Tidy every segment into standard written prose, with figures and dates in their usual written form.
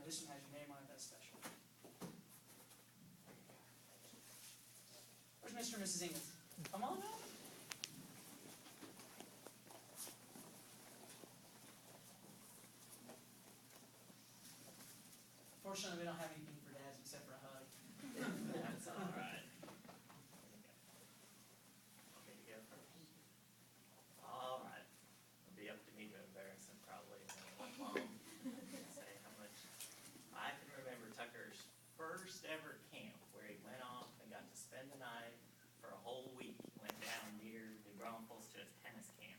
This one has your name on it, that's special. Where's Mr. and Mrs. Ingalls? Come on up. Fortunately, we don't have anything for dads except for a hug. That's all right. Okay, you go first. All right. It'll be up to me to embarrass him probably. Mom, say how much. I can remember Tucker's first ever camp where he went off and got to spend the night for a whole week. He went down near New Braunfels to his tennis camp.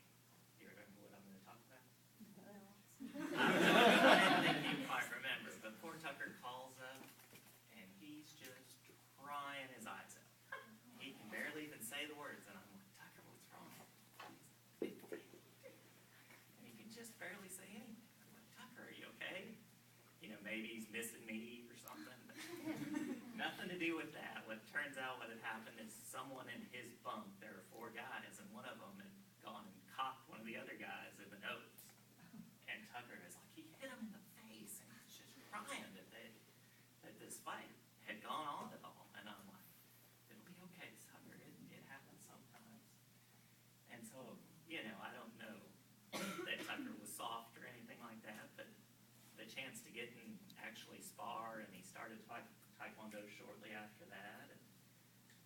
Do you remember what I'm going to talk about? I didn't think you might remember, but poor Tucker calls up and he's just crying his eyes out. He can barely even say the words, and I'm like, Tucker, what's wrong? And he can just barely say anything. I'm like, Tucker, are you okay? You know, maybe he's missing me or something. But nothing to do with that. What turns out what had happened is someone in his bunk, there were 4 guys, and one of them had gone and cocked one of the other guys in the nose. And Tucker is like, he hit him in the face, and he's just crying that this fight had gone on at all. And I'm like, it'll be okay, Tucker. It happens sometimes. And so, you know, I don't know that Tucker was soft or anything like that, but the chance to get and actually spar, and he started Taekwondo shortly after that. And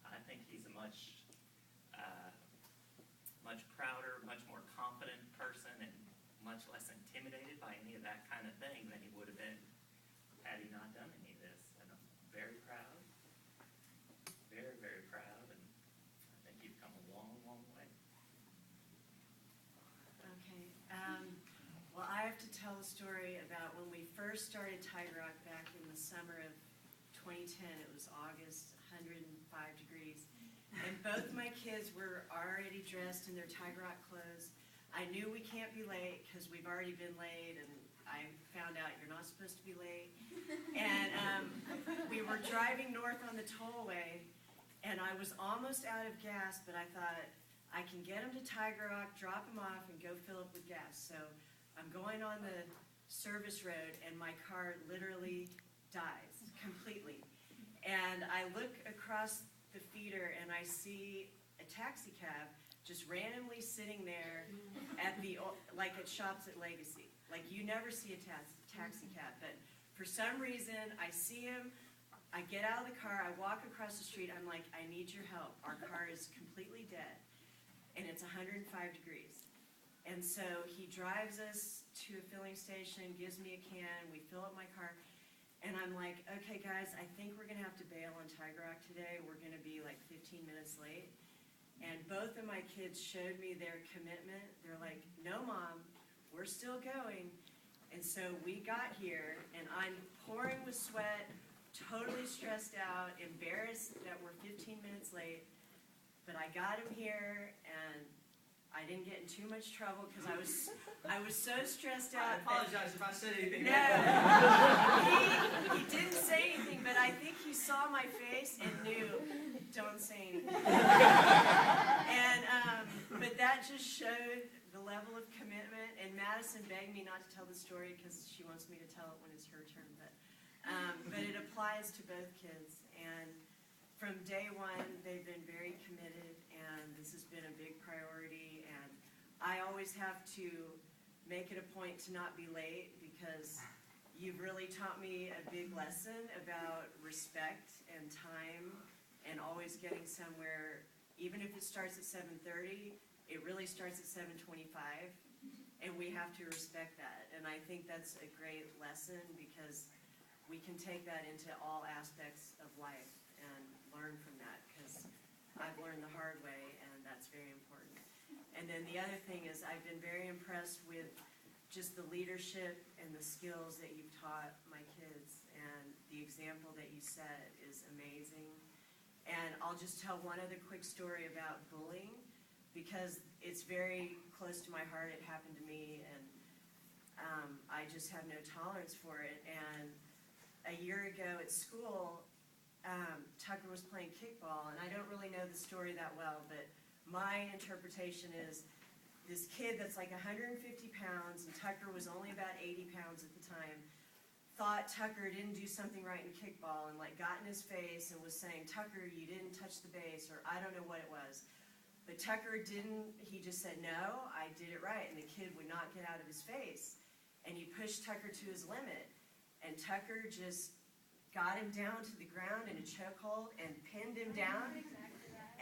I think he's a much prouder, much more confident person, and much less intimidated by any of that kind of thing than he would have been had he not done any of this. And I'm very proud, very, very proud, and I think you've come a long, long way. Okay. Well, I have to tell a story about when we first started Tiger Rock back in the summer of 2010. It was August, 105 degrees. And both my kids were already dressed in their Tiger Rock clothes. I knew we can't be late because we've already been late, and I found out you're not supposed to be late. And we were driving north on the tollway, and I was almost out of gas, but I thought, I can get them to Tiger Rock, drop them off, and go fill up with gas. So I'm going on the service road, and my car literally dies completely. And I look across the feeder, and I see a taxi cab just randomly sitting there at like it shops at Legacy. Like, you never see a taxi cab, but for some reason, I see him, I get out of the car, I walk across the street, I'm like, I need your help. Our car is completely dead, and it's 105 degrees. And so he drives us to a filling station, gives me a can, we fill up my car, and I'm like, okay guys, I think we're gonna have to bail on Tiger Rock today. We're gonna be like 15 minutes late. And both of my kids showed me their commitment. They're like, no mom, we're still going. And so we got here, and I'm pouring with sweat, totally stressed out, embarrassed that we're 15 minutes late. But I got him here, and I didn't get in too much trouble because I was so stressed out. I apologize if I said anything. No, he didn't say anything, but I think he saw my face and knew, don't say anything. And but that just showed the level of commitment. And Madison begged me not to tell the story because she wants me to tell it when it's her turn. But it applies to both kids. And from day one, they've been very committed, and this has been a big priority. And I always have to make it a point to not be late because you've really taught me a big lesson about respect and time and always getting somewhere. Even if it starts at 7:30, it really starts at 7:25, and we have to respect that. And I think that's a great lesson because we can take that into all aspects of life and learn from that, because I've learned the hard way, and that's very important. And then the other thing is I've been very impressed with just the leadership and the skills that you've taught my kids, and the example that you set is amazing. And I'll just tell one other quick story about bullying, because it's very close to my heart. It happened to me, and I just have no tolerance for it. And a year ago at school, Tucker was playing kickball, and I don't really know the story that well, but my interpretation is this kid that's like 150 pounds, and Tucker was only about 80 pounds at the time, thought Tucker didn't do something right in kickball and like got in his face and was saying, Tucker, you didn't touch the base, or I don't know what it was. But Tucker didn't, he just said, no, I did it right. And the kid would not get out of his face. And he pushed Tucker to his limit. And Tucker just got him down to the ground in a chokehold and pinned him down.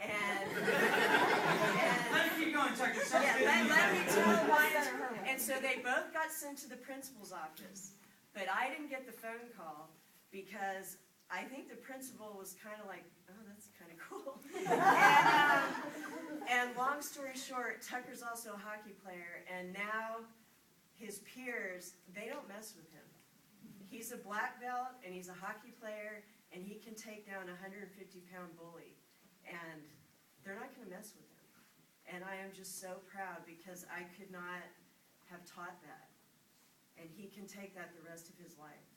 And Let me keep going, Tucker. Sounds yeah, good. let me tell why. And so they both got sent to the principal's office. But I didn't get the phone call because I think the principal was kind of like, oh, that's kind of cool. And long story short, Tucker's also a hockey player, and now his peers, they don't mess with him. He's a black belt, and he's a hockey player, and he can take down a 150-pound bully. And they're not going to mess with him. And I am just so proud because I could not have taught that. And he can take that the rest of his life.